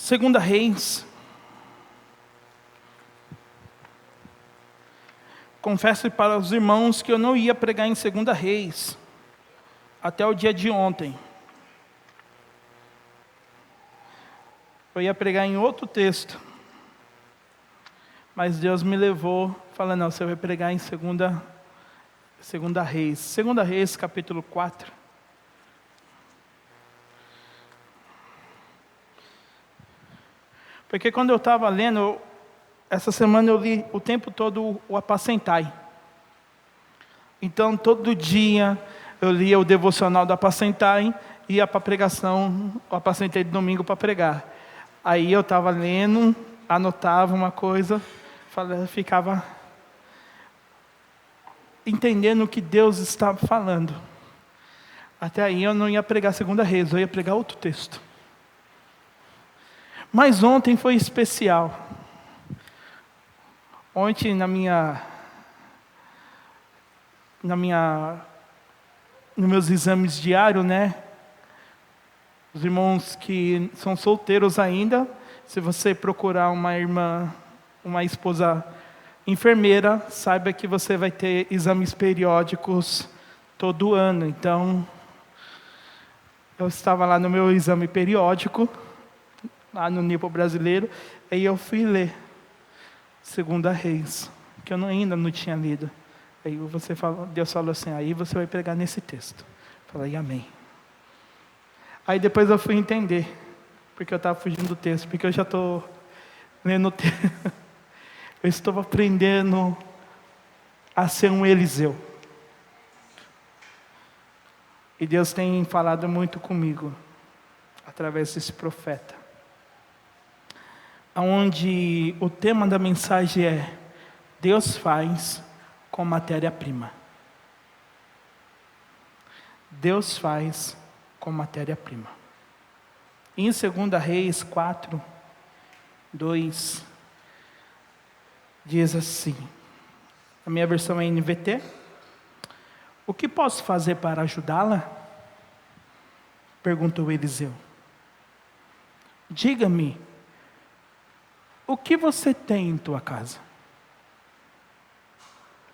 Segunda Reis. Confesso para os irmãos que eu não ia pregar em Segunda Reis até o dia de ontem. Eu ia pregar em outro texto, mas Deus me levou, falando, não, você vai pregar em Segunda Reis. Segunda Reis, capítulo 4. Porque quando eu estava lendo, essa semana eu li o tempo todo o Apacentai. Então, todo dia eu lia o devocional do Apacentai e ia para a pregação, o Apacentai de domingo para pregar. Aí eu estava lendo, anotava uma coisa, ficava entendendo o que Deus estava falando. Até aí eu não ia pregar Segunda Reis, eu ia pregar outro texto. Mas ontem foi especial. Ontem nos meus exames diários, né? Os irmãos que são solteiros ainda, se você procurar uma irmã, uma esposa enfermeira, saiba que você vai ter exames periódicos todo ano. Então, eu estava lá no meu exame periódico, lá no nível brasileiro, aí eu fui ler Segunda Reis, que eu ainda não tinha lido. Aí Deus falou assim, aí você vai pregar nesse texto. Eu falei, amém. Aí depois eu fui entender, porque eu estava fugindo do texto, porque eu já estou lendo o texto. Eu estou aprendendo a ser um Eliseu. E Deus tem falado muito comigo, através desse profeta. Onde o tema da mensagem é, Deus faz com matéria-prima. Deus faz com matéria-prima. Em 2 Reis 4, 2, diz assim, a minha versão é NVT, o que posso fazer para ajudá-la? Perguntou Eliseu. Diga-me, o que você tem em tua casa?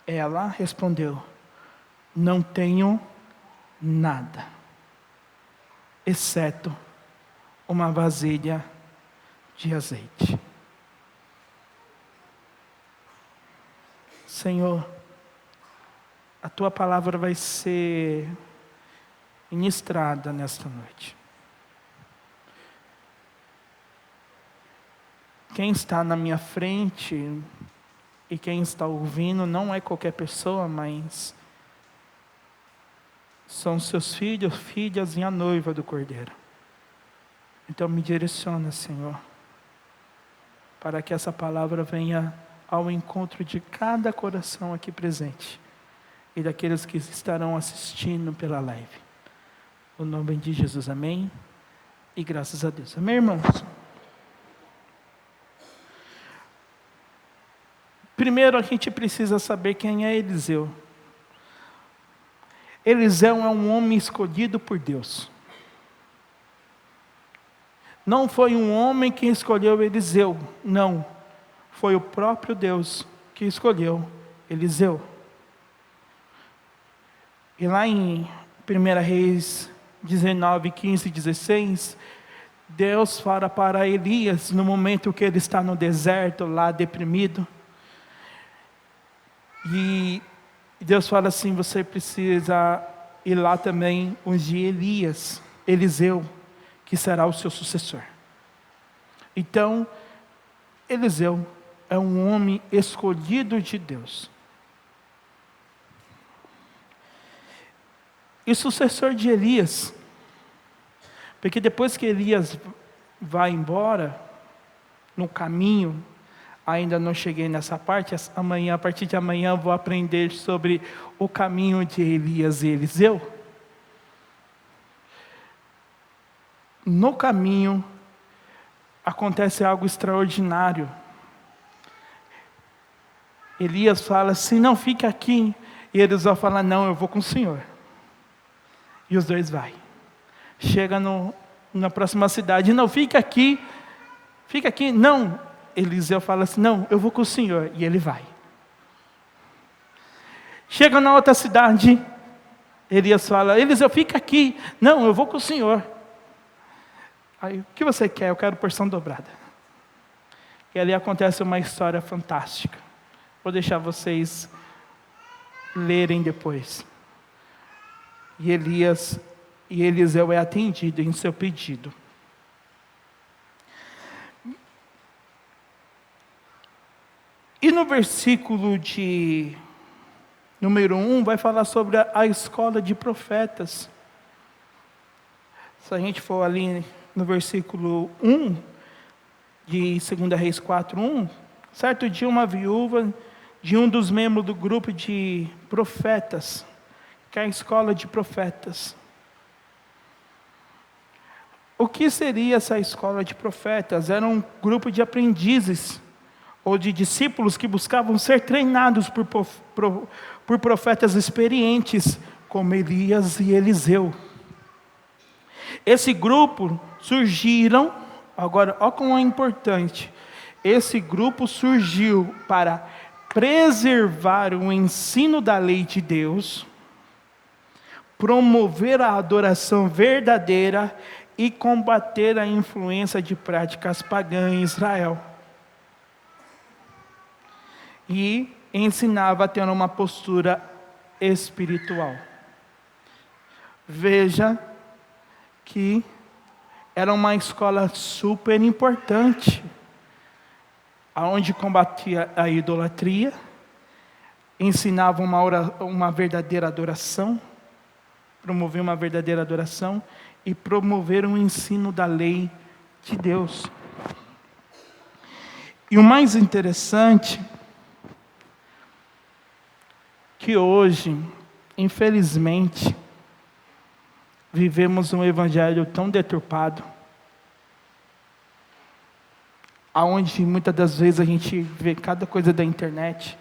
Ela respondeu, não tenho nada, exceto uma vasilha de azeite. Senhor, a tua palavra vai ser ministrada nesta noite. Quem está na minha frente e quem está ouvindo não é qualquer pessoa, mas são seus filhos, filhas e a noiva do Cordeiro. Então me direciona, Senhor, para que essa palavra venha ao encontro de cada coração aqui presente e daqueles que estarão assistindo pela live. No nome de Jesus, amém? E graças a Deus. Amém, irmãos? Primeiro a gente precisa saber quem é Eliseu. Eliseu é um homem escolhido por Deus. Não foi um homem que escolheu Eliseu, não. Foi o próprio Deus que escolheu Eliseu. E lá em 1 Reis 19, 15 e 16, Deus fala para Elias, no momento que ele está no deserto, lá deprimido, e Deus fala assim, você precisa ir lá também ungir Eliseu, que será o seu sucessor. Então, Eliseu é um homem escolhido de Deus. E sucessor de Elias, porque depois que Elias vai embora, no caminho, ainda não cheguei nessa parte, a partir de amanhã eu vou aprender sobre o caminho de Elias e Eliseu. No caminho, acontece algo extraordinário. Elias fala assim, não, fique aqui. E Eliseu fala, não, eu vou com o Senhor. E os dois vão. Chega na próxima cidade, não, fique aqui. Fica aqui. Não. Eliseu fala assim, não, eu vou com o Senhor. E ele vai. Chega na outra cidade, Elias fala, Eliseu, fica aqui. Não, eu vou com o Senhor. Aí, o que você quer? Eu quero porção dobrada. E ali acontece uma história fantástica. Vou deixar vocês lerem depois. E Eliseu é atendido em seu pedido. E no versículo de número 1, vai falar sobre a escola de profetas. Se a gente for ali no versículo 1, de 2 Reis 4:1, certo dia uma viúva de um dos membros do grupo de profetas, que é a escola de profetas. O que seria essa escola de profetas? Era um grupo de aprendizes, ou de discípulos que buscavam ser treinados por profetas experientes, como Elias e Eliseu. Esse grupo surgiram, agora, olha como é importante, esse grupo surgiu para preservar o ensino da lei de Deus, promover a adoração verdadeira e combater a influência de práticas pagãs em Israel. E ensinava a ter uma postura espiritual. Veja que era uma escola super importante, onde combatia a idolatria, ensinava uma verdadeira adoração, promovia uma verdadeira adoração e promover um ensino da lei de Deus. E o mais interessante, que hoje, infelizmente, vivemos um evangelho tão deturpado, aonde muitas das vezes a gente vê cada coisa da internet.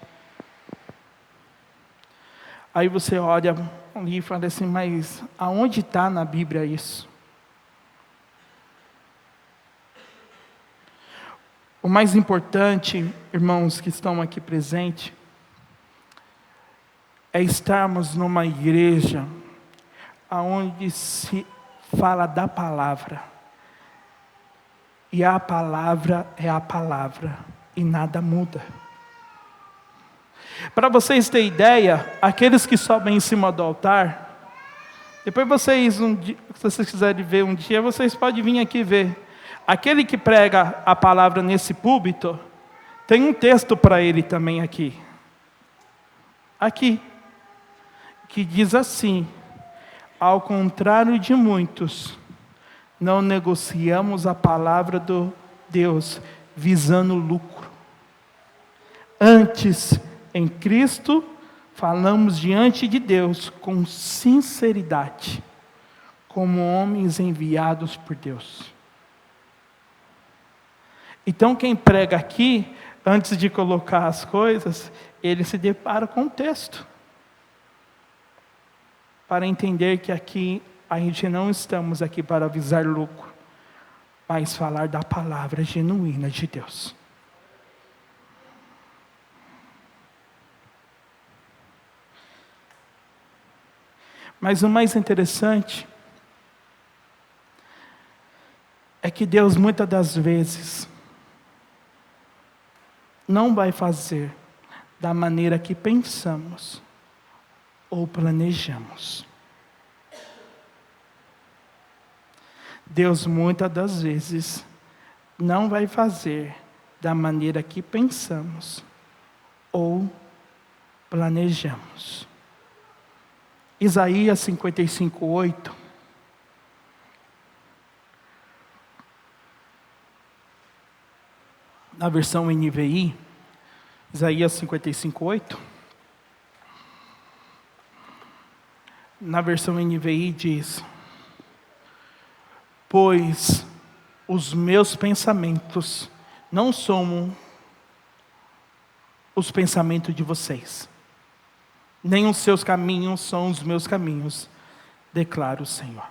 Aí você olha ali e fala assim, mas aonde está na Bíblia isso? O mais importante, irmãos que estão aqui presentes, é estarmos numa igreja onde se fala da palavra. E a palavra é a palavra, e nada muda. Para vocês terem ideia, aqueles que sobem em cima do altar, depois vocês, se vocês quiserem ver um dia, vocês podem vir aqui ver. Aquele que prega a palavra nesse púlpito, tem um texto para ele também aqui. Aqui. Que diz assim, ao contrário de muitos, não negociamos a palavra do Deus visando lucro. Antes, em Cristo, falamos diante de Deus com sinceridade, como homens enviados por Deus. Então quem prega aqui, antes de colocar as coisas, ele se depara com o texto. Para entender que aqui a gente não estamos aqui para visar lucro, mas falar da palavra genuína de Deus. Mas o mais interessante é que Deus muitas das vezes não vai fazer da maneira que pensamos ou planejamos. Deus muitas das vezes não vai fazer da maneira que pensamos ou planejamos. Isaías 55:8. Na versão NVI, Isaías 55:8. Na versão NVI diz: pois os meus pensamentos não são os pensamentos de vocês, nem os seus caminhos são os meus caminhos, declara o Senhor.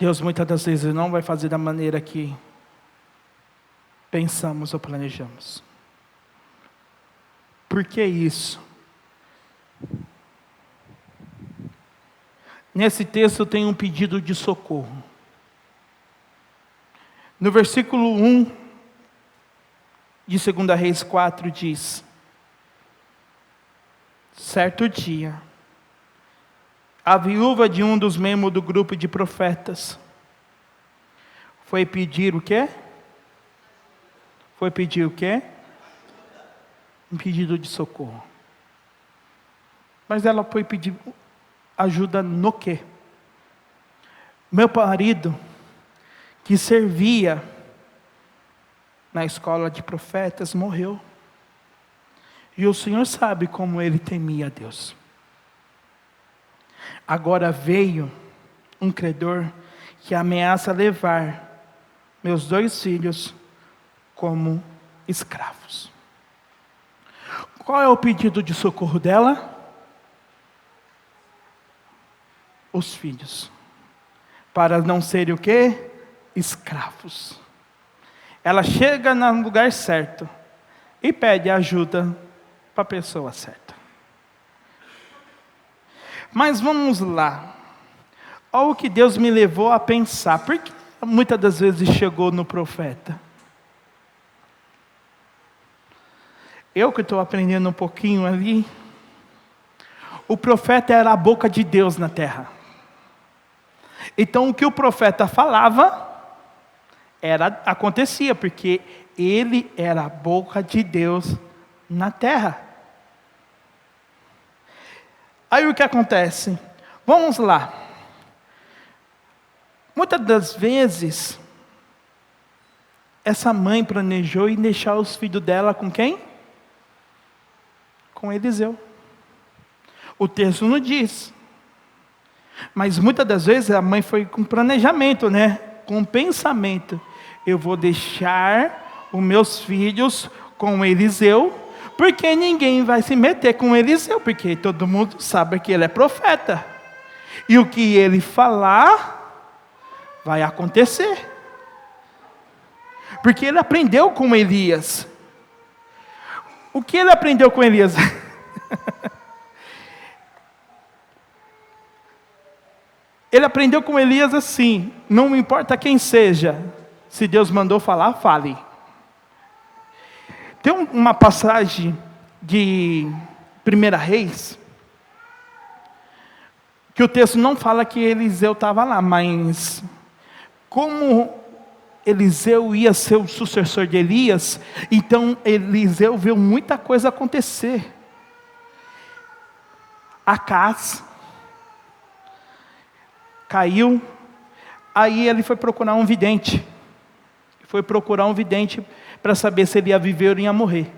Deus muitas das vezes não vai fazer da maneira que pensamos ou planejamos. Por que isso? Nesse texto tem um pedido de socorro. No versículo 1 de 2 Reis 4 diz: certo dia, a viúva de um dos membros do grupo de profetas foi pedir o quê? Foi pedir o quê? Um pedido de socorro. Mas ela foi pedir ajuda no quê? Meu marido, que servia na escola de profetas, morreu. E o Senhor sabe como ele temia a Deus. Agora veio um credor que ameaça levar meus 2 filhos como escravos. Qual é o pedido de socorro dela? Os filhos. Para não serem o quê? Escravos. Ela chega no lugar certo e pede ajuda para a pessoa certa. Mas vamos lá. Olha o que Deus me levou a pensar. Por que muitas das vezes chegou no profeta? Eu que estou aprendendo um pouquinho ali. O profeta era a boca de Deus na terra. Então o que o profeta falava, acontecia, porque ele era a boca de Deus na terra. Aí o que acontece? Vamos lá. Muitas das vezes, essa mãe planejou em deixar os filhos dela com quem? Com Eliseu. O texto não diz. Mas muitas das vezes a mãe foi com planejamento, né? Com pensamento. Eu vou deixar os meus filhos com Eliseu, porque ninguém vai se meter com Eliseu, porque todo mundo sabe que ele é profeta. E o que ele falar, vai acontecer. Porque ele aprendeu com Elias. O que ele aprendeu com Elias? Ele aprendeu com Elias assim: não importa quem seja, se Deus mandou falar, fale. Tem uma passagem de 1 Reis, que o texto não fala que Eliseu estava lá, mas como Eliseu ia ser o sucessor de Elias, então Eliseu viu muita coisa acontecer. Acás caiu, aí ele foi procurar um vidente. Para saber se ele ia viver ou ia morrer.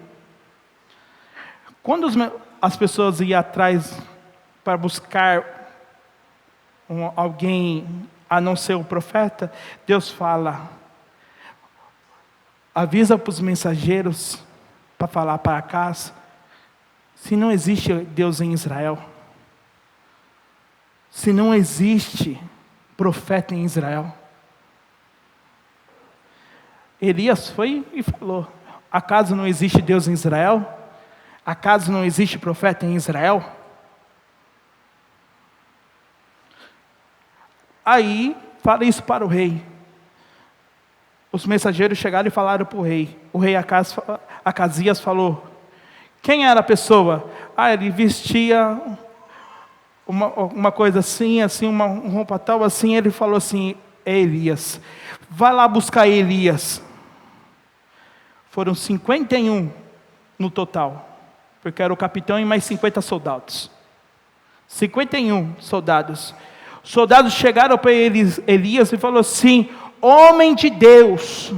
Quando as pessoas iam atrás para buscar alguém a não ser o profeta, Deus fala: avisa para os mensageiros para falar para Acás, se não existe Deus em Israel, se não existe profeta em Israel. Elias foi e falou: acaso não existe Deus em Israel? Acaso não existe profeta em Israel? Aí, fala isso para o rei. Os mensageiros chegaram e falaram para o rei. O rei Acasias falou: quem era a pessoa? Ele vestia uma coisa assim, uma roupa tal assim. Ele falou assim: é Elias. Vai lá buscar Elias. Foram 51 no total, porque era o capitão e mais 50 soldados. 51 soldados. Soldados chegaram para Elias e falaram assim: homem de Deus,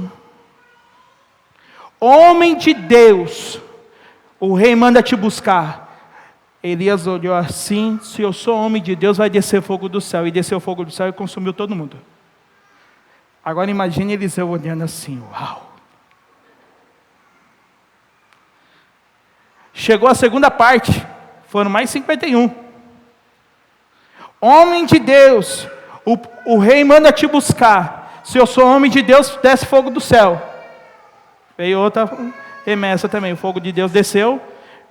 o rei manda te buscar. Elias olhou assim: se eu sou homem de Deus, vai descer fogo do céu. E desceu fogo do céu e consumiu todo mundo. Agora imagine Eliseu olhando assim: uau. Chegou a segunda parte, foram mais 51. Homem de Deus, o rei manda te buscar. Se eu sou homem de Deus, desce fogo do céu. Veio outra remessa também, o fogo de Deus desceu.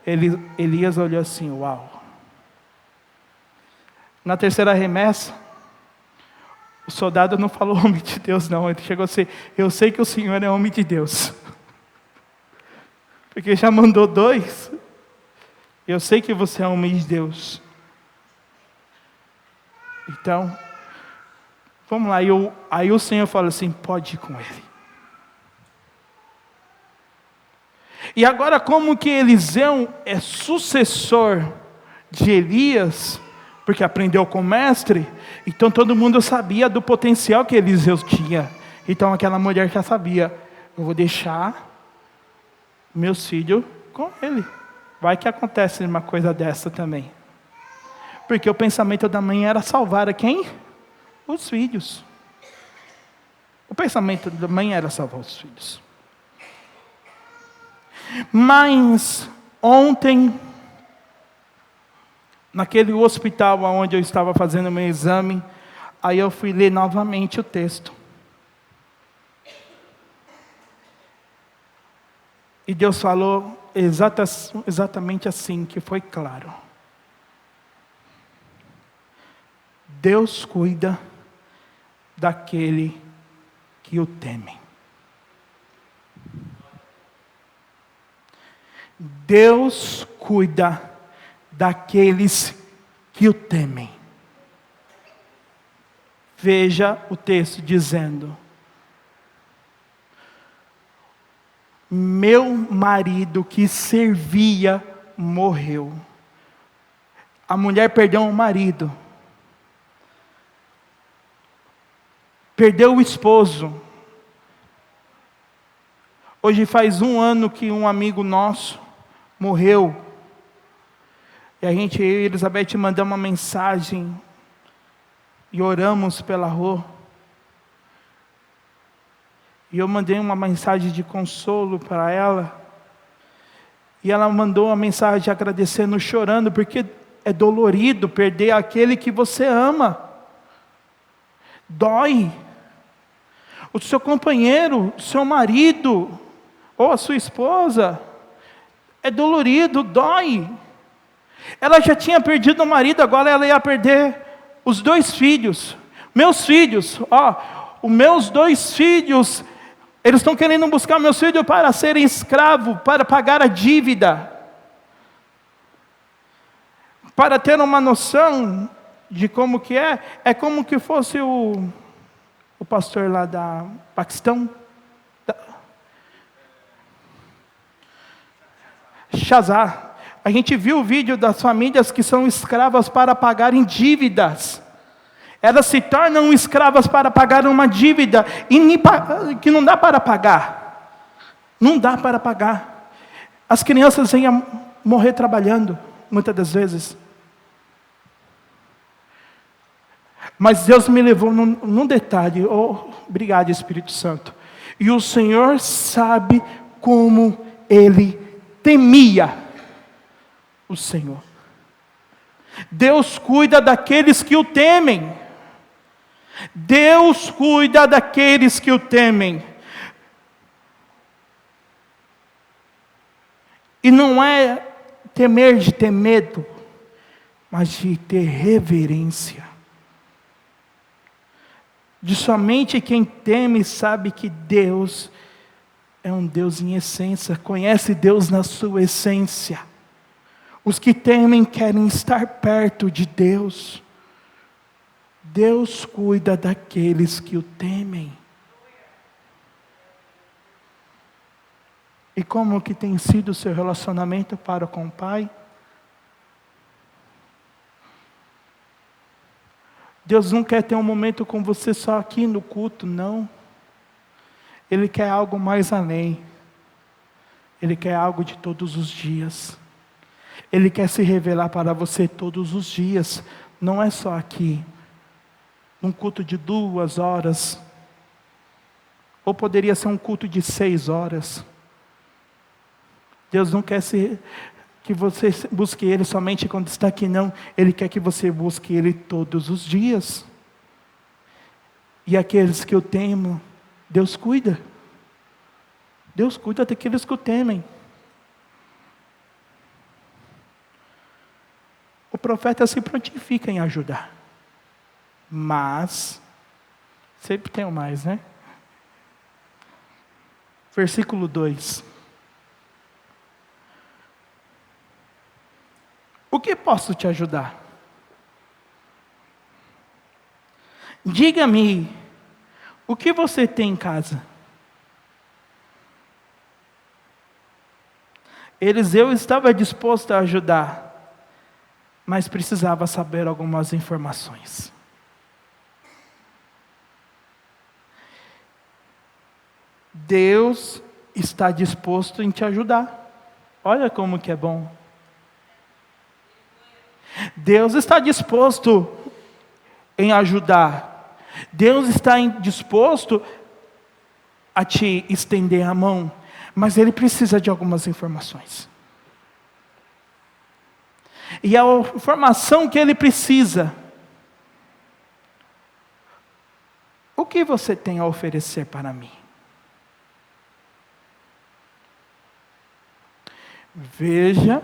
Elias olhou assim, uau. Na terceira remessa, o soldado não falou homem de Deus não, ele chegou assim, eu sei que o Senhor é homem de Deus. Porque já mandou 2, eu sei que você é homem de Deus. Então, vamos lá, aí o Senhor fala assim, pode ir com ele. E agora, como que Eliseu é sucessor de Elias, porque aprendeu com o mestre, então todo mundo sabia do potencial que Eliseu tinha. Então aquela mulher já sabia, eu vou deixar meus filhos com ele. Vai que acontece uma coisa dessa também. Porque o pensamento da mãe era salvar a quem? Os filhos. O pensamento da mãe era salvar os filhos. Mas ontem, naquele hospital onde eu estava fazendo meu exame, aí eu fui ler novamente o texto. E Deus falou exatamente assim, que foi claro. Deus cuida daquele que o temem. Deus cuida daqueles que o temem. Veja o texto dizendo: meu marido que servia morreu. A mulher perdeu um marido, perdeu o esposo. Hoje faz 1 ano que um amigo nosso morreu. E eu e Elizabeth mandamos uma mensagem e oramos pela rua. E eu mandei uma mensagem de consolo para ela. E ela mandou uma mensagem agradecendo, chorando, porque é dolorido perder aquele que você ama. Dói. O seu companheiro, o seu marido, ou a sua esposa, é dolorido, dói. Ela já tinha perdido o marido, agora ela ia perder os 2 filhos. Meus filhos, os meus 2 filhos, eles estão querendo buscar meus filhos para serem escravos, para pagar a dívida. Para ter uma noção de como que é como que fosse o pastor lá da Paquistão, Shazar. A gente viu o vídeo das famílias que são escravas para pagarem dívidas. Elas se tornam escravas para pagar uma dívida que não dá para pagar. Não dá para pagar. As crianças iam morrer trabalhando, muitas das vezes. Mas Deus me levou num detalhe. Obrigado, Espírito Santo. E o Senhor sabe como Ele temia o Senhor. Deus cuida daqueles que o temem. Deus cuida daqueles que o temem. E não é temer de ter medo, mas de ter reverência. De somente quem teme sabe que Deus é um Deus em essência, conhece Deus na sua essência. Os que temem querem estar perto de Deus. Deus cuida daqueles que o temem. E como que tem sido o seu relacionamento para com o Pai? Deus não quer ter um momento com você só aqui no culto, não. Ele quer algo mais além. Ele quer algo de todos os dias. Ele quer se revelar para você todos os dias. Não é só aqui. Um culto de 2 horas. Ou poderia ser um culto de 6 horas. Deus não quer que você busque Ele somente quando está aqui, não. Ele quer que você busque Ele todos os dias. E aqueles que o temem, Deus cuida. Deus cuida daqueles que o temem. O profeta se prontifica em ajudar. Mas, sempre tem o mais, né? Versículo 2. O que posso te ajudar? Diga-me, o que você tem em casa? Eliseu estava disposto a ajudar, mas precisava saber algumas informações. Deus está disposto em te ajudar. Olha como que é bom. Deus está disposto em ajudar. Deus está disposto a te estender a mão, mas Ele precisa de algumas informações. E a informação que Ele precisa: o que você tem a oferecer para mim? Veja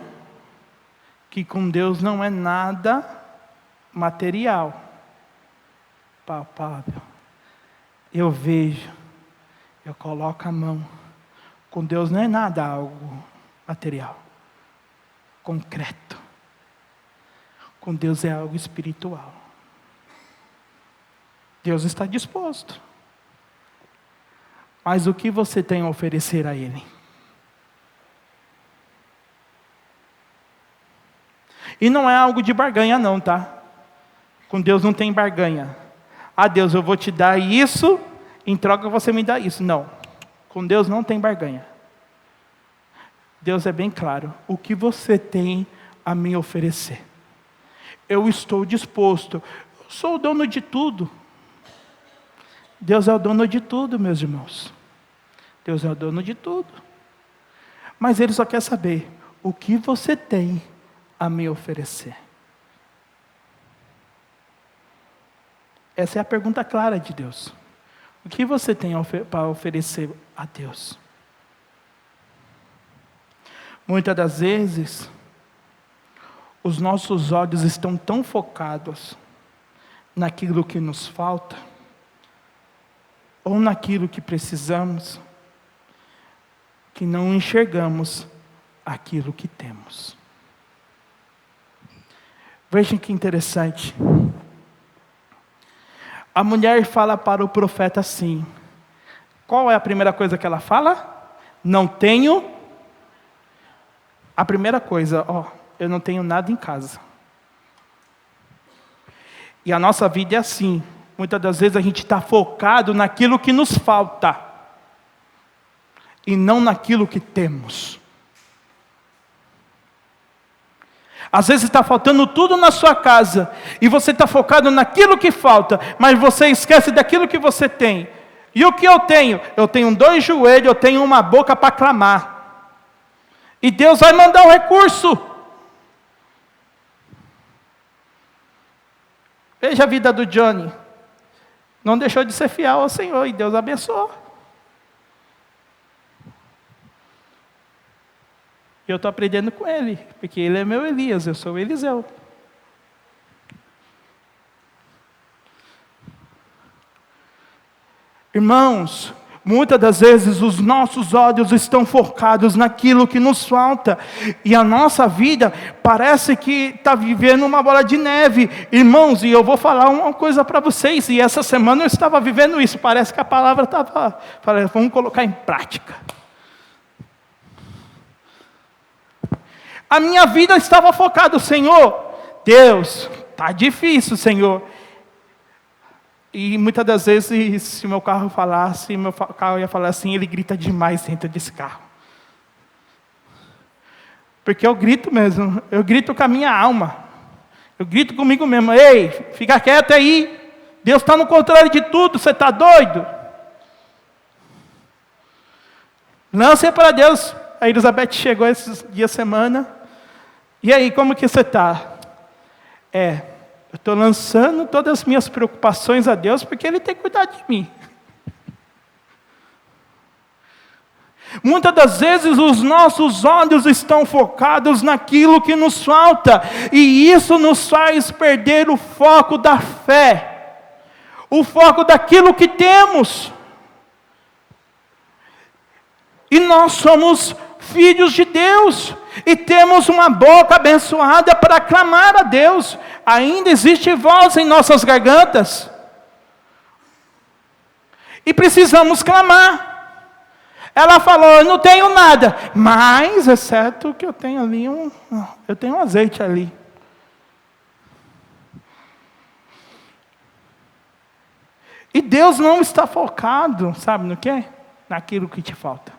que com Deus não é nada material, palpável. Eu vejo, eu coloco a mão. Com Deus não é nada algo material, concreto. Com Deus é algo espiritual. Deus está disposto. Mas o que você tem a oferecer a Ele? E não é algo de barganha não, tá? Com Deus não tem barganha. Ah, Deus, eu vou te dar isso, em troca você me dá isso. Não. Com Deus não tem barganha. Deus é bem claro. O que você tem a me oferecer? Eu estou disposto. Eu sou o dono de tudo. Deus é o dono de tudo, meus irmãos. Deus é o dono de tudo. Mas Ele só quer saber o que você tem a me oferecer. Essa é a pergunta clara de Deus. O que você tem para oferecer a Deus? Muitas das vezes, os nossos olhos estão tão focados naquilo que nos falta, ou naquilo que precisamos, que não enxergamos aquilo que temos. Vejam que interessante. A mulher fala para o profeta assim. Qual é a primeira coisa que ela fala? Não tenho. A primeira coisa, eu não tenho nada em casa. E a nossa vida é assim. Muitas das vezes a gente está focado naquilo que nos falta. E não naquilo que temos. Às vezes está faltando tudo na sua casa, e você está focado naquilo que falta, mas você esquece daquilo que você tem. E o que eu tenho? Eu tenho 2 joelhos, eu tenho uma boca para clamar. E Deus vai mandar o recurso. Veja a vida do Johnny. Não deixou de ser fiel ao Senhor, e Deus abençoou. Eu estou aprendendo com ele, porque ele é meu Elias, eu sou o Eliseu. Irmãos, muitas das vezes os nossos olhos estão focados naquilo que nos falta, e a nossa vida parece que está vivendo uma bola de neve. Irmãos, e eu vou falar uma coisa para vocês, e essa semana eu estava vivendo isso, parece que a palavra estava, vamos colocar em prática. A minha vida estava focada, Senhor, Deus, está difícil, Senhor. E muitas das vezes, se meu carro falasse, meu carro ia falar assim, ele grita demais dentro desse carro. Porque eu grito mesmo, eu grito com a minha alma. Eu grito comigo mesmo, ei, fica quieto aí, Deus está no controle de tudo, você está doido? Lance para Deus. A Elizabeth chegou esses dias semana. E aí, como que você está? Eu estou lançando todas as minhas preocupações a Deus, porque Ele tem cuidado de mim. Muitas das vezes os nossos olhos estão focados naquilo que nos falta, e isso nos faz perder o foco da fé, o foco daquilo que temos. E nós somos filhos de Deus, e temos uma boca abençoada para clamar a Deus. Ainda existe voz em nossas gargantas, e precisamos clamar. Ela falou: eu não tenho nada, mas exceto que eu tenho ali eu tenho um azeite ali. E Deus não está focado, sabe no quê? Naquilo que te falta.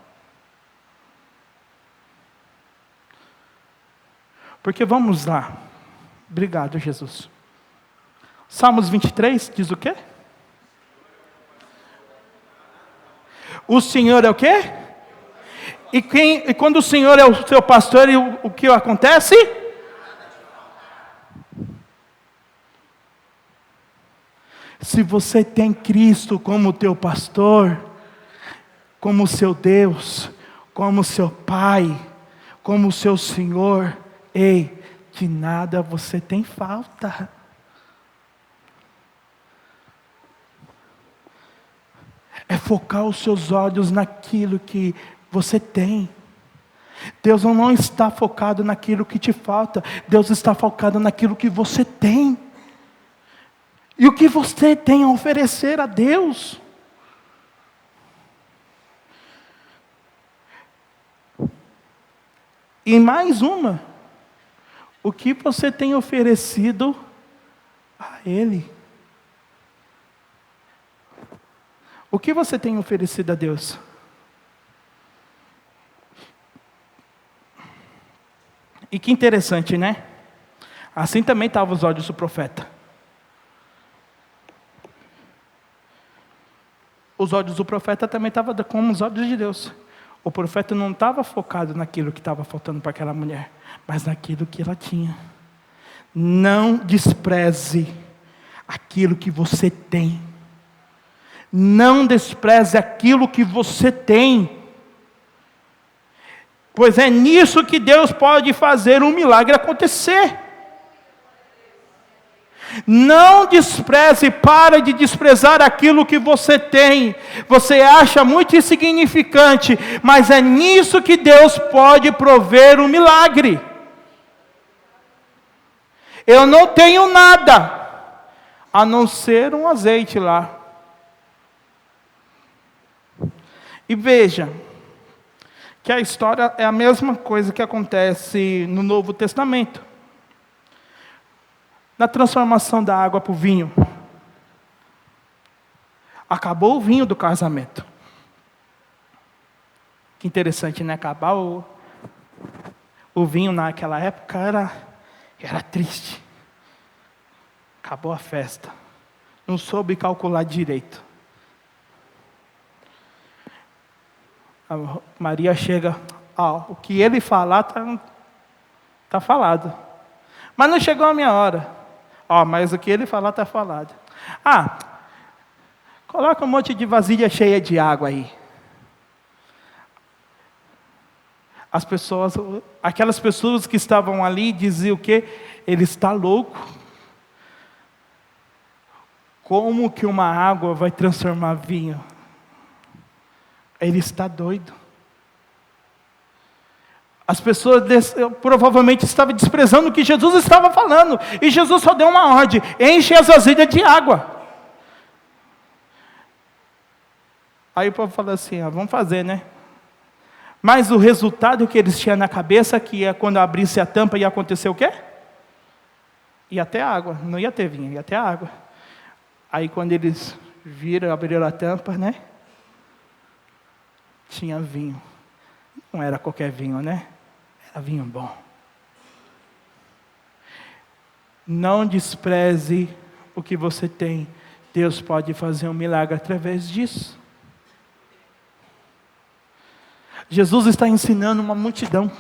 Porque vamos lá. Obrigado, Jesus. Salmos 23 diz o quê? O Senhor é o quê? E quando o Senhor é o seu pastor, o que acontece? Se você tem Cristo como teu pastor, como seu Deus, como seu Pai, como seu Senhor, ei, de nada você tem falta. É focar os seus olhos naquilo que você tem. Deus não está focado naquilo que te falta. Deus está focado naquilo que você tem. E o que você tem a oferecer a Deus. E mais uma. O que você tem oferecido a Ele. O que você tem oferecido a Deus? E que interessante, né? Assim também estavam os olhos do profeta. Os olhos do profeta também estavam como os olhos de Deus. O profeta não estava focado naquilo que estava faltando para aquela mulher, mas naquilo que ela tinha. Não despreze aquilo que você tem. Não despreze aquilo que você tem. Pois é nisso que Deus pode fazer um milagre acontecer. Não despreze, para de desprezar aquilo que você tem. Você acha muito insignificante, mas é nisso que Deus pode prover um milagre. Eu não tenho nada, a não ser um azeite lá. E veja, que a história é a mesma coisa que acontece no Novo Testamento. Na transformação da água para o vinho. Acabou o vinho do casamento. Que interessante, né? Acabar o vinho naquela época era triste. Acabou a festa. Não soube calcular direito. A Maria chega, o que ele falar está falado. Mas não chegou a minha hora. Mas o que ele falar está falado. Coloca um monte de vasilha cheia de água aí. Aquelas pessoas que estavam ali diziam o quê? Ele está louco. Como que uma água vai transformar vinho? Ele está doido. As pessoas provavelmente estavam desprezando o que Jesus estava falando. E Jesus só deu uma ordem: enche as vasilhas de água. Aí o povo falou assim: vamos fazer, né? Mas o resultado que eles tinham na cabeça, que é quando abrisse a tampa, ia acontecer o quê? Ia ter água, não ia ter vinho, ia ter água. Aí quando eles abriram a tampa, né? Tinha vinho. Não era qualquer vinho, né? Era vinho bom. Não despreze o que você tem. Deus pode fazer um milagre através disso. Jesus está ensinando uma multidão.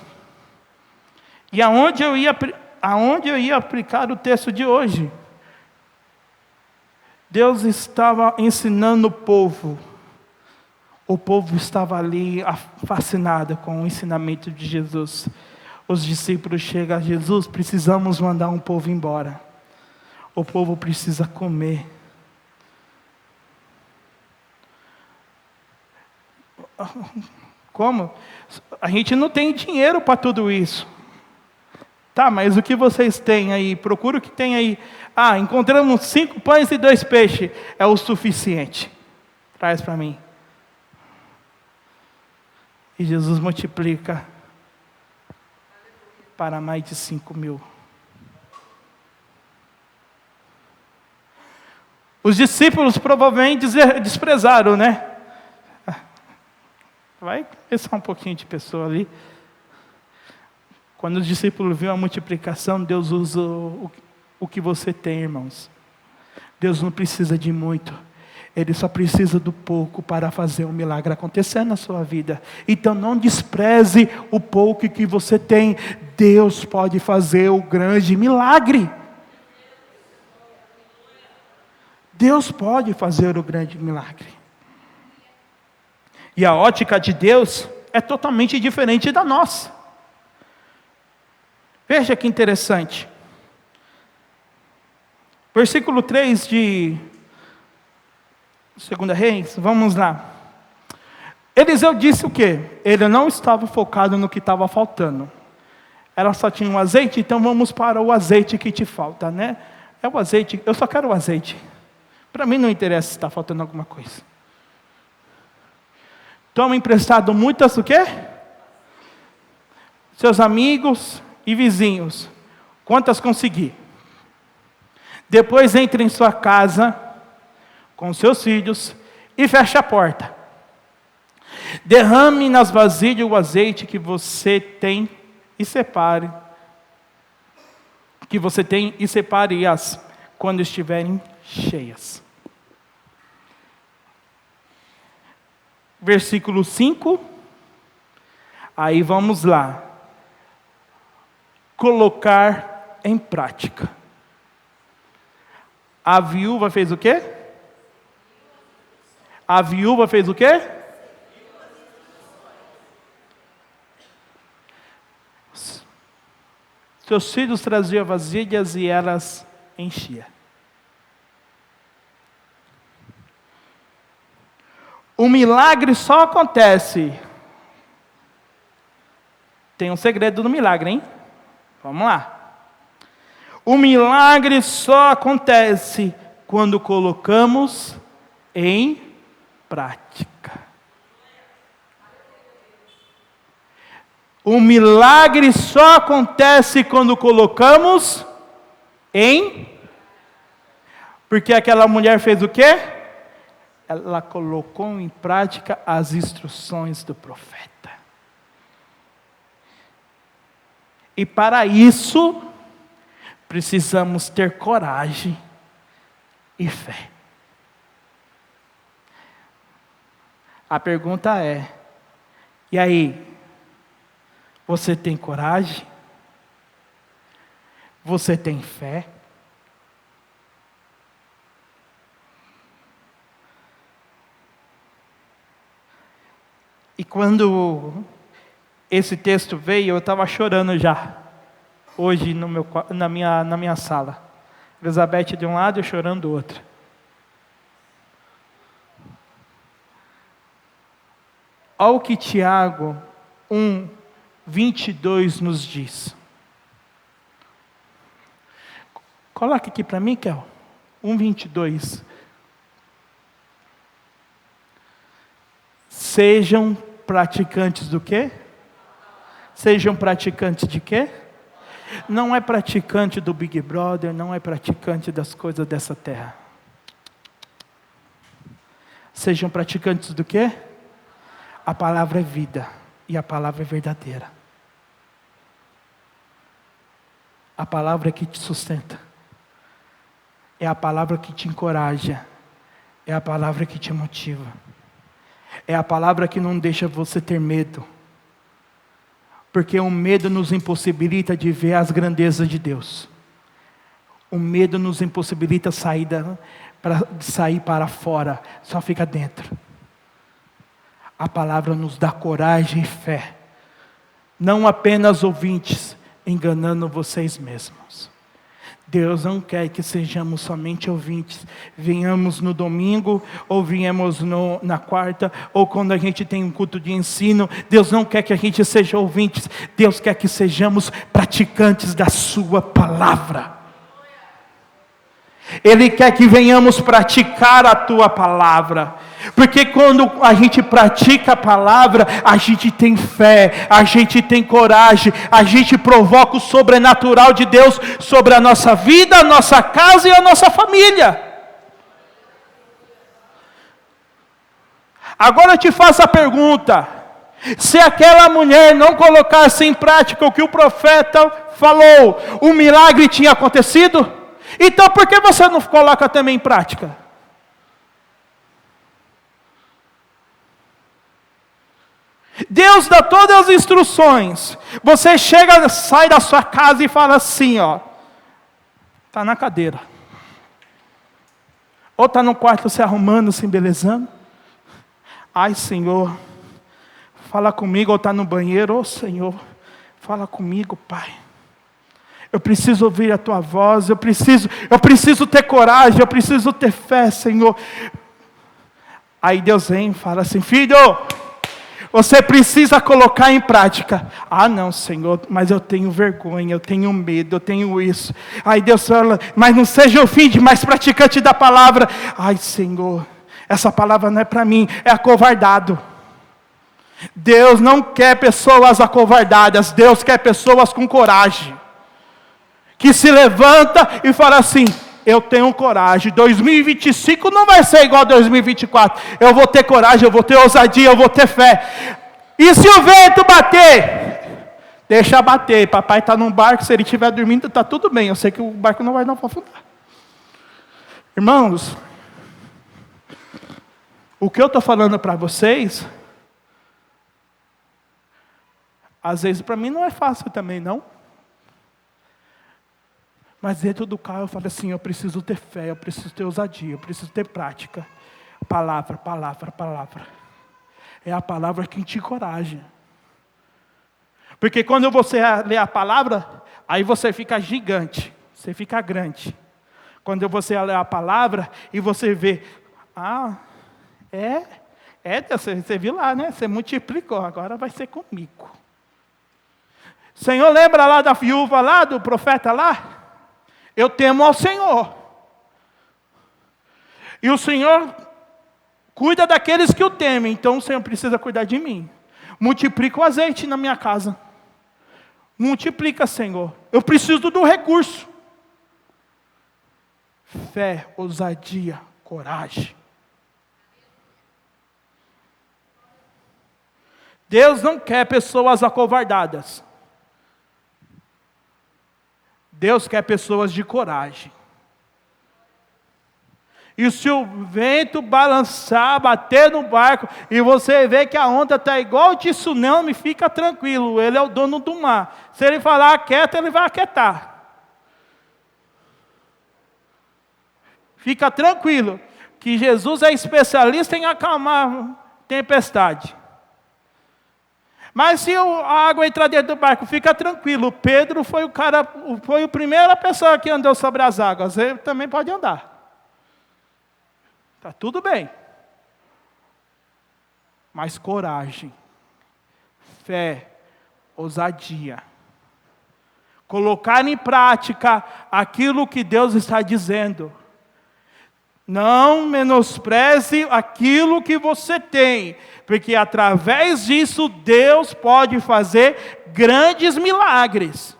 E aonde eu ia aplicar o texto de hoje? Deus estava ensinando o povo. O povo estava ali fascinado com o ensinamento de Jesus. Os discípulos chegam a Jesus: precisamos mandar um povo embora. O povo precisa comer. Como? A gente não tem dinheiro para tudo isso. Tá, mas o que vocês têm aí? Procura o que tem aí. Ah, encontramos 5 pães e 2 peixes. É o suficiente. Traz para mim. E Jesus multiplica para mais de 5.000. Os discípulos provavelmente desprezaram, né? Vai começar um pouquinho de pessoa ali. Quando os discípulos viram a multiplicação, Deus usa o que você tem, irmãos. Deus não precisa de muito. Ele só precisa do pouco para fazer um milagre acontecer na sua vida. Então não despreze o pouco que você tem. Deus pode fazer o grande milagre. Deus pode fazer o grande milagre. E a ótica de Deus é totalmente diferente da nossa. Veja que interessante. Versículo 3 de 2 Reis, vamos lá. Eliseu disse o quê? Ele não estava focado no que estava faltando. Ela só tinha um azeite, então vamos para o azeite que te falta, né? É o azeite, eu só quero o azeite. Para mim não interessa se está faltando alguma coisa. Toma emprestado muitas o quê? Seus amigos e vizinhos. Quantas conseguir? Depois entre em sua casa com seus filhos e feche a porta. Derrame nas vasilhas o azeite que você tem e separe. Que você tem e separe-as quando estiverem cheias. Versículo 5. Aí vamos lá. Colocar em prática. A viúva fez o quê? A viúva fez o quê? Seus filhos traziam vasilhas e elas enchiam. O milagre só acontece. Tem um segredo no milagre, hein? Vamos lá. O milagre só acontece quando colocamos em prática. O milagre só acontece quando colocamos em... Porque aquela mulher fez o quê? Ela colocou em prática as instruções do profeta. E para isso, precisamos ter coragem e fé. A pergunta é, e aí? Você tem coragem? Você tem fé? E quando esse texto veio, eu estava chorando já. Hoje na minha sala. Elizabeth de um lado e eu chorando do outro. Olha o que Tiago 1:22 nos diz. Coloca aqui para mim, Kel. 1:22. Sejam praticantes do quê? Sejam praticantes de quê? Não é praticante do Big Brother, não é praticante das coisas dessa terra. Sejam praticantes do quê? A palavra é vida e a palavra é verdadeira. A palavra que te sustenta. É a palavra que te encoraja. É a palavra que te motiva. É a palavra que não deixa você ter medo. Porque o medo nos impossibilita de ver as grandezas de Deus. O medo nos impossibilita sair para sair para fora, só fica dentro. A palavra nos dá coragem e fé. Não apenas ouvintes, enganando vocês mesmos. Deus não quer que sejamos somente ouvintes. Venhamos no domingo, ou venhamos na quarta, ou quando a gente tem um culto de ensino. Deus não quer que a gente seja ouvintes. Deus quer que sejamos praticantes da sua palavra. Ele quer que venhamos praticar a tua palavra. Porque quando a gente pratica a palavra, a gente tem fé, a gente tem coragem, a gente provoca o sobrenatural de Deus sobre a nossa vida, a nossa casa e a nossa família. Agora eu te faço a pergunta: se aquela mulher não colocasse em prática o que o profeta falou, o milagre tinha acontecido? Então por que você não coloca também em prática? Deus dá todas as instruções. Você chega, sai da sua casa e fala assim, ó. Está na cadeira. Ou está no quarto se arrumando, se embelezando. Ai, Senhor, fala comigo. Ou está no banheiro. Ô, Senhor, fala comigo, Pai. Eu preciso ouvir a tua voz. Eu preciso ter coragem. Eu preciso ter fé, Senhor. Aí Deus vem e fala assim: filho, você precisa colocar em prática. Ah, não, Senhor, mas eu tenho vergonha, eu tenho medo, eu tenho isso. Aí Deus fala: mas não seja ofende, mas praticante da palavra. Ai, Senhor, essa palavra não é para mim, é acovardado. Deus não quer pessoas acovardadas, Deus quer pessoas com coragem. Que se levanta e fala assim: eu tenho coragem, 2025 não vai ser igual a 2024, eu vou ter coragem, eu vou ter ousadia, eu vou ter fé. E se o vento bater? Deixa bater, papai está num barco, se ele estiver dormindo está tudo bem, eu sei que o barco não vai não afundar. Irmãos, o que eu estou falando para vocês, às vezes para mim não é fácil também não. Mas dentro do carro eu falo assim: eu preciso ter fé, eu preciso ter ousadia, eu preciso ter prática. Palavra, palavra, palavra. É a palavra que te encoraja. Porque quando você lê a palavra, aí você fica gigante, você fica grande. Quando você lê a palavra e você vê, você viu lá, né? Você multiplicou, agora vai ser comigo. Senhor, lembra lá da viúva lá, do profeta lá? Eu temo ao Senhor. E o Senhor cuida daqueles que o temem. Então o Senhor precisa cuidar de mim. Multiplica o azeite na minha casa. Multiplica, Senhor. Eu preciso do recurso. Fé, ousadia, coragem. Deus não quer pessoas acovardadas. Deus quer pessoas de coragem. E se o vento balançar, bater no barco, e você vê que a onda está igual de tsunami, fica tranquilo, ele é o dono do mar. Se ele falar aquieta, ele vai aquietar. Fica tranquilo, que Jesus é especialista em acalmar tempestade. Mas se a água entrar dentro do barco, fica tranquilo. Pedro foi a primeira pessoa que andou sobre as águas. Ele também pode andar. Está tudo bem. Mas coragem, fé, ousadia. Colocar em prática aquilo que Deus está dizendo. Não menospreze aquilo que você tem, porque através disso Deus pode fazer grandes milagres.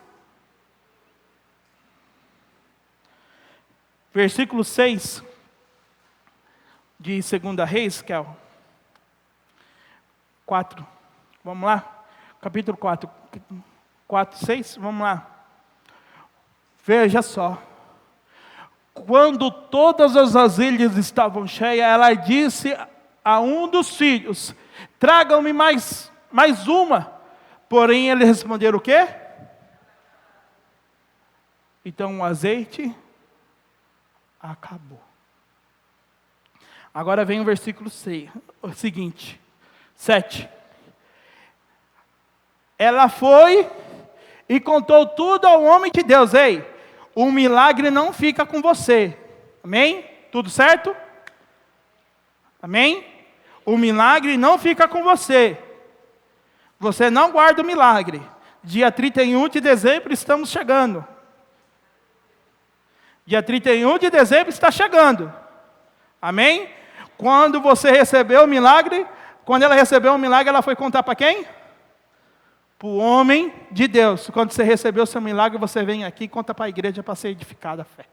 Versículo 6 de 2 Reis, que é o 4. Vamos lá? Capítulo 4, 6, vamos lá. Veja só. Quando todas as vasilhas estavam cheias, ela disse a um dos filhos: tragam-me mais uma. Porém, eles responderam o quê? Então o azeite acabou. Agora vem o versículo 6, o seguinte, 7. Ela foi e contou tudo ao homem de Deus. Ei, o milagre não fica com você. Amém? Tudo certo? Amém? O milagre não fica com você. Você não guarda o milagre. Dia 31 de dezembro estamos chegando. Dia 31 de dezembro está chegando. Amém? Quando você recebeu o milagre, quando ela recebeu o milagre, ela foi contar para quem? Para o homem de Deus. Quando você recebeu o seu milagre, você vem aqui e conta para a igreja para ser edificada a fé.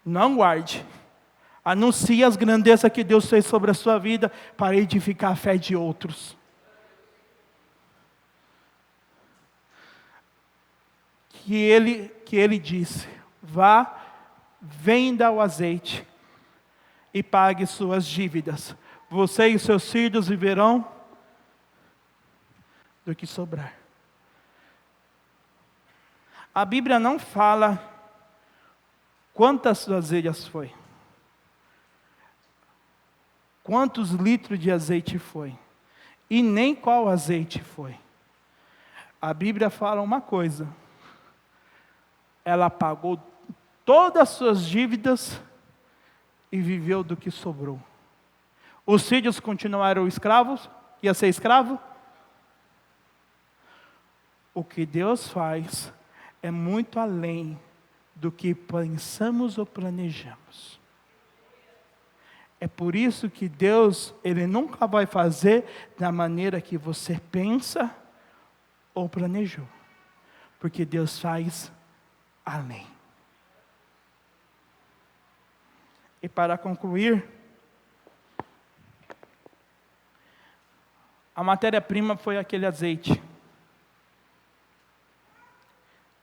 Não guarde. Anuncie as grandezas que Deus fez sobre a sua vida para edificar a fé de outros. Que ele disse, vá, venda o azeite e pague suas dívidas. Você e seus filhos viverão do que sobrar. A Bíblia não fala quantas vasilhas foi. Quantos litros de azeite foi. E nem qual azeite foi. A Bíblia fala uma coisa. Ela pagou todas as suas dívidas e viveu do que sobrou. Os filhos continuaram escravos? Ia ser escravo? O que Deus faz é muito além do que pensamos ou planejamos. É por isso que Deus, Ele nunca vai fazer da maneira que você pensa ou planejou. Porque Deus faz além. E para concluir, a matéria-prima foi aquele azeite.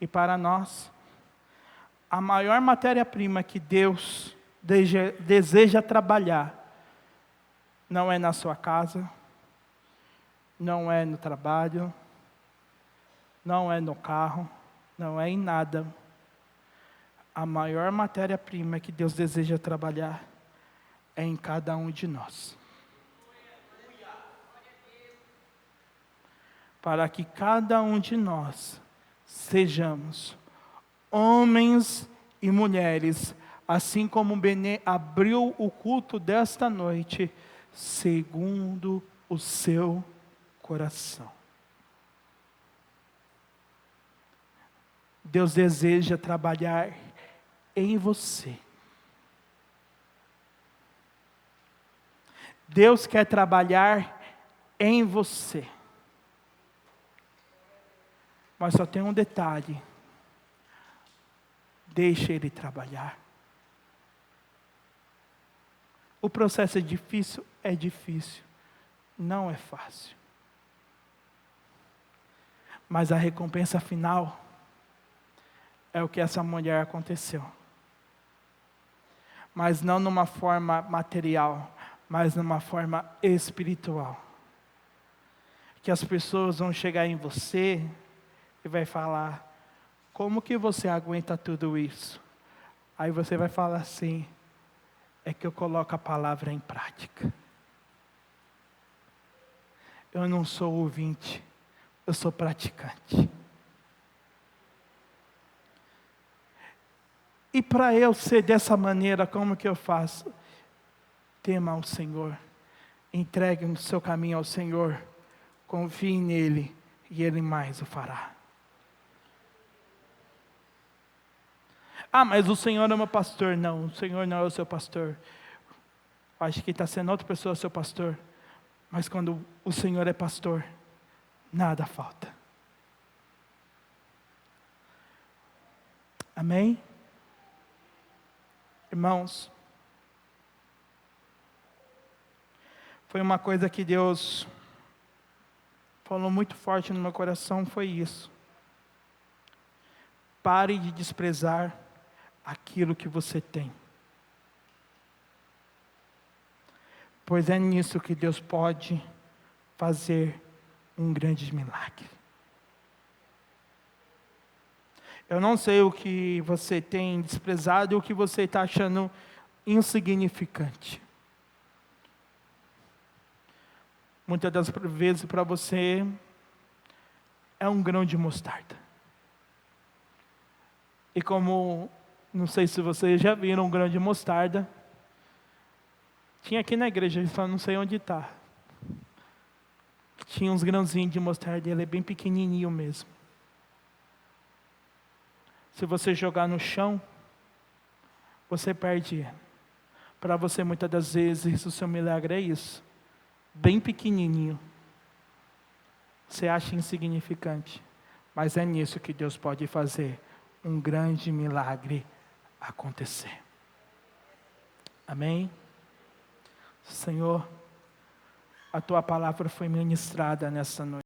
E para nós, a maior matéria-prima que Deus deseja trabalhar, não é na sua casa, não é no trabalho, não é no carro, não é em nada. A maior matéria-prima que Deus deseja trabalhar é em cada um de nós. Para que cada um de nós sejamos homens e mulheres, assim como o Benê abriu o culto desta noite, segundo o seu coração. Deus deseja trabalhar em você. Deus quer trabalhar em você. Mas só tem um detalhe. Deixe Ele trabalhar. O processo é difícil? É difícil. Não é fácil. Mas a recompensa final é o que essa mulher aconteceu. Mas não numa forma material, mas numa forma espiritual. Que as pessoas vão chegar em você e vai falar, como que você aguenta tudo isso? Aí você vai falar assim, é que eu coloco a palavra em prática. Eu não sou ouvinte, eu sou praticante. E para eu ser dessa maneira, como que eu faço? Tema ao Senhor, entregue o seu caminho ao Senhor, confie nele e Ele mais o fará. Ah, mas o Senhor é meu pastor. Não, o Senhor não é o seu pastor. Acho que está sendo outra pessoa seu pastor. Mas quando o Senhor é pastor, nada falta. Amém? Irmãos, foi uma coisa que Deus falou muito forte no meu coração, foi isso. Pare de desprezar aquilo que você tem. Pois é nisso que Deus pode fazer um grande milagre. Eu não sei o que você tem desprezado e o que você está achando insignificante. Muitas das vezes para você é um grão de mostarda. E como, não sei se vocês já viram um grão de mostarda, tinha aqui na igreja, só não sei onde está. Tinha uns grãozinhos de mostarda, ele é bem pequenininho mesmo. Se você jogar no chão, você perde. Para você, muitas das vezes, o seu milagre é isso. Bem pequenininho. Você acha insignificante. Mas é nisso que Deus pode fazer um grande milagre acontecer. Amém? Senhor, a Tua palavra foi ministrada nessa noite.